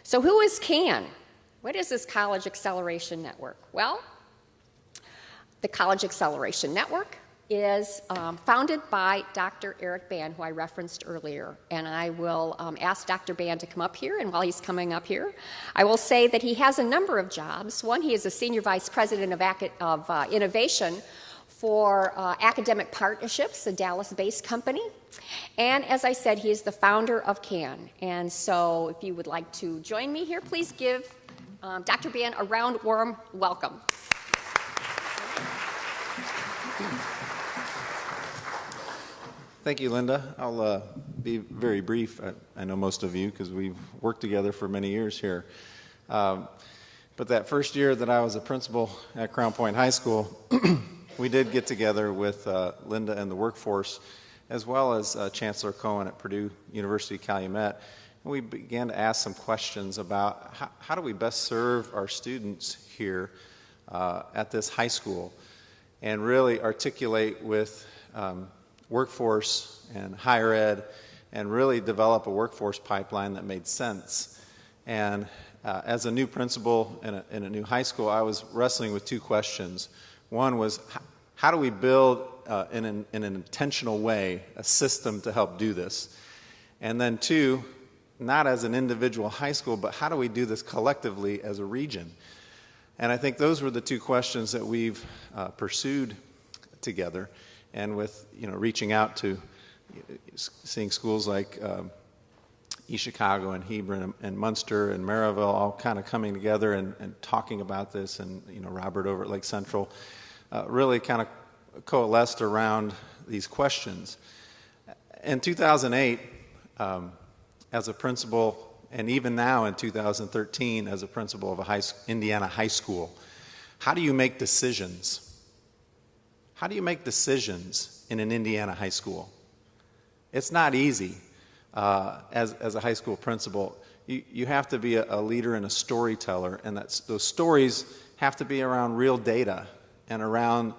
So who is CAN? What is this College Acceleration Network? Well, the College Acceleration Network is founded by Dr. Eric Band, who I referenced earlier. And I will ask Dr. Band to come up here. And while he's coming up here, I will say that he has a number of jobs. One, he is a Senior Vice President of Innovation for Academic Partnerships, a Dallas-based company. And as I said, he is the founder of CAN. And so if you would like to join me here, please give Dr. Band a round, warm welcome. Thank you, Linda. I'll be very brief. I know most of you because we've worked together for many years here. But that first year that I was a principal at Crown Point High School, we did get together with Linda and the workforce, as well as Chancellor Cohen at Purdue University Calumet. And we began to ask some questions about how do we best serve our students here at this high school, and really articulate with workforce and higher ed, and really develop a workforce pipeline that made sense. And as a new principal in a new high school, I was wrestling with two questions. One was, how do we build in an intentional way a system to help do this? And then two, not as an individual high school, but how do we do this collectively as a region? And I think those were the two questions that we've pursued together. And with reaching out to seeing schools like East Chicago and Hebron and Munster and Maryville all kind of coming together and talking about this, and Robert over at Lake Central really kind of coalesced around these questions. In 2008, as a principal, and even now in 2013 as a principal of a Indiana high school, how do you make decisions? How do you make decisions in an Indiana high school? It's not easy as a high school principal. You have to be a leader and a storyteller, and those stories have to be around real data and around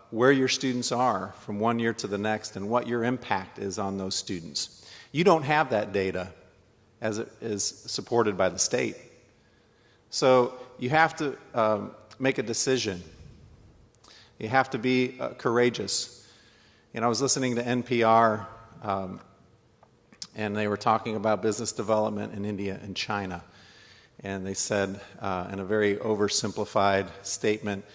where your students are from one year to the next and what your impact is on those students. You don't have that data as it is supported by the state. So you have to make a decision. You have to be courageous. I was listening to NPR, and they were talking about business development in India and China. And they said, in a very oversimplified statement,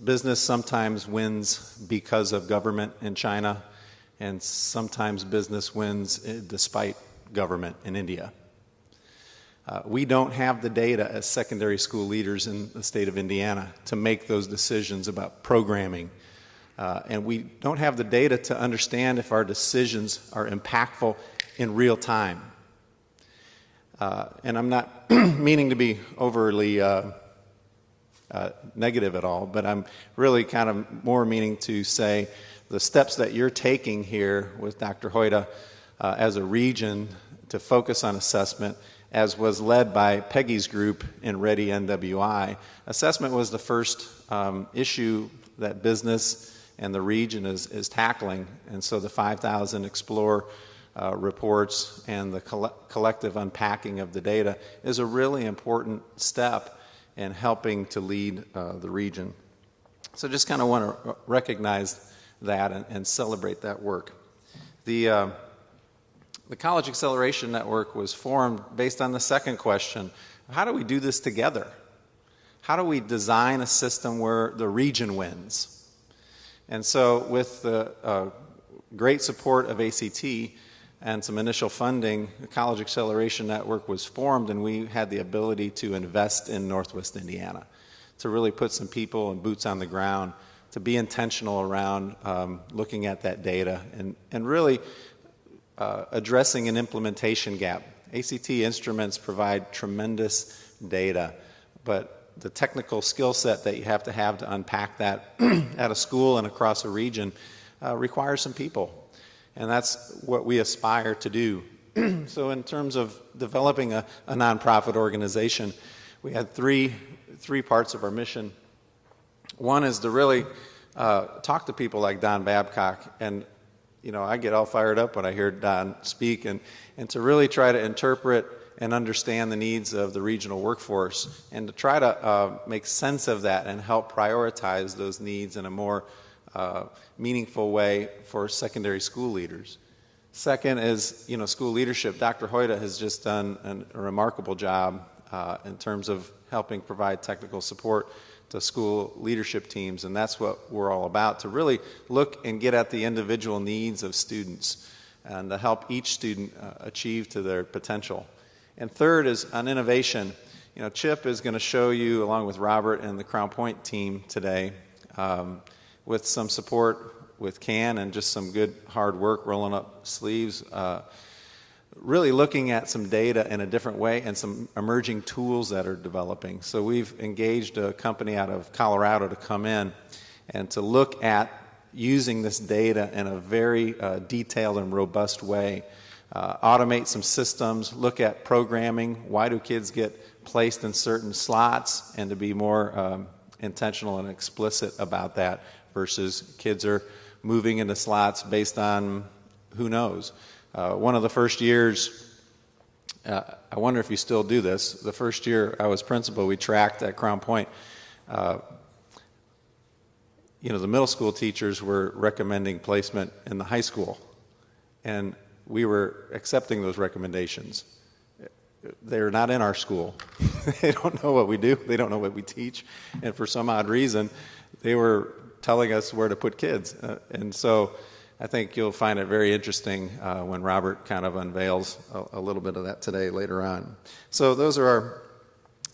business sometimes wins because of government in China, and sometimes business wins despite government in India. We don't have the data as secondary school leaders in the state of Indiana to make those decisions about programming. And we don't have the data to understand if our decisions are impactful in real time. And I'm not meaning to be overly negative at all, but I'm really kind of more meaning to say the steps that you're taking here with Dr. Hoyta as a region to focus on assessment, as was led by Peggy's group in READYNWI. Assessment was the first issue that business and the region is tackling, and so the 5,000 Explore reports and the collective unpacking of the data is a really important step in helping to lead the region. So just kind of want to recognize that and celebrate that work. The College Acceleration Network was formed based on the second question: how do we do this together? How do we design a system where the region wins? And so with the great support of ACT and some initial funding, the College Acceleration Network was formed, and we had the ability to invest in Northwest Indiana, to really put some people and boots on the ground, to be intentional around looking at that data and really addressing an implementation gap. ACT instruments provide tremendous data, but the technical skill set that you have to unpack that at a school and across a region requires some people. And that's what we aspire to do. So in terms of developing a nonprofit organization, we had three parts of our mission. One is to really talk to people like Don Babcock, and I get all fired up when I hear Don speak, and to really try to interpret and understand the needs of the regional workforce, and to try to make sense of that and help prioritize those needs in a more meaningful way for secondary school leaders. Second is, school leadership. Dr. Hoyta has just done a remarkable job in terms of helping provide technical support to school leadership teams, and that's what we're all about, to really look and get at the individual needs of students and to help each student achieve to their potential. And third is on innovation. Chip is going to show you, along with Robert and the Crown Point team today, with some support with CAN and just some good hard work, rolling up sleeves, really looking at some data in a different way and some emerging tools that are developing. So we've engaged a company out of Colorado to come in and to look at using this data in a very detailed and robust way. Automate some systems, look at programming, why do kids get placed in certain slots, and to be more intentional and explicit about that versus kids are moving into slots based on who knows. One of the first years, I wonder if you still do this, the first year I was principal, we tracked at Crown Point. The middle school teachers were recommending placement in the high school, and we were accepting those recommendations. They're not in our school. They don't know what we do. They don't know what we teach. And for some odd reason, they were telling us where to put kids. And so I think you'll find it very interesting when Robert kind of unveils a little bit of that today later on. So those are our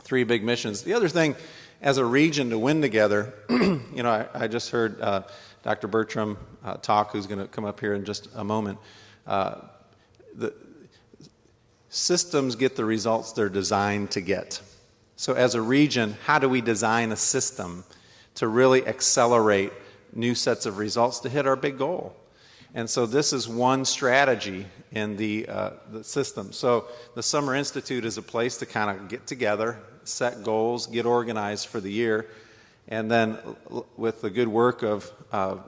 three big missions. The other thing, as a region to win together, I just heard Dr. Bertram talk, who's going to come up here in just a moment. The systems get the results they're designed to get. So as a region, how do we design a system to really accelerate new sets of results to hit our big goal? And so this is one strategy in the system. So the Summer Institute is a place to kind of get together, set goals, get organized for the year, and then with the good work of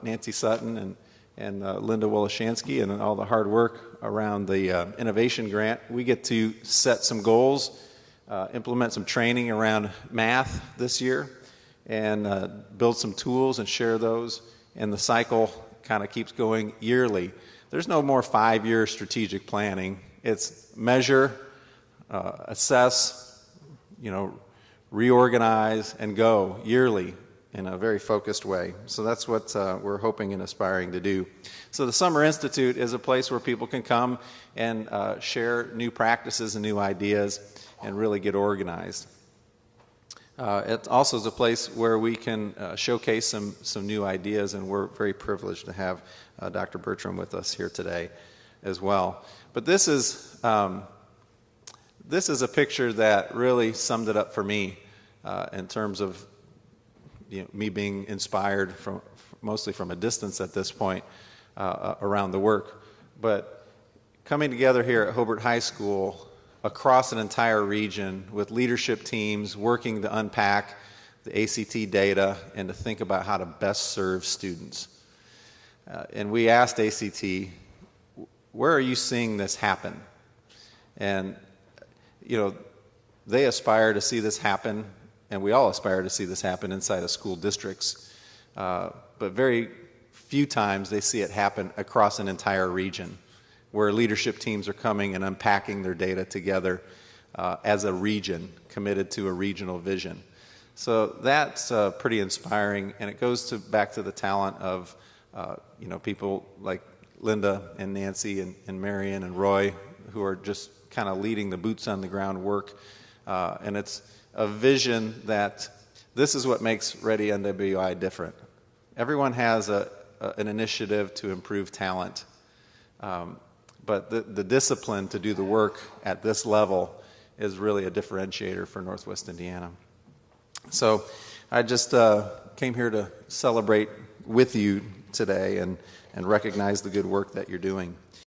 Nancy Sutton and Linda Wolashansky and all the hard work around the innovation grant, we get to set some goals, implement some training around math this year, and build some tools and share those, and the cycle kind of keeps going yearly. There's no more 5-year strategic planning. It's measure, assess, reorganize, and go yearly in a very focused way. So that's what we're hoping and aspiring to do. So the Summer Institute is a place where people can come and share new practices and new ideas and really get organized. It also is a place where we can showcase some new ideas, and we're very privileged to have Dr. Bertram with us here today as well. But this is a picture that really summed it up for me in terms of me being inspired mostly from a distance at this point around the work. But coming together here at Hobart High School across an entire region with leadership teams working to unpack the ACT data and to think about how to best serve students. And we asked ACT, where are you seeing this happen? And, they aspire to see this happen, and we all aspire to see this happen inside of school districts. But very few times they see it happen across an entire region, where leadership teams are coming and unpacking their data together as a region, committed to a regional vision. So that's pretty inspiring, and it goes back to the talent of people like Linda and Nancy and Marion and Roy, who are just kind of leading the boots on the ground work. And it's a vision that this is what makes READYNWI different. Everyone has an initiative to improve talent. But the discipline to do the work at this level is really a differentiator for Northwest Indiana. So I just came here to celebrate with you today and recognize the good work that you're doing.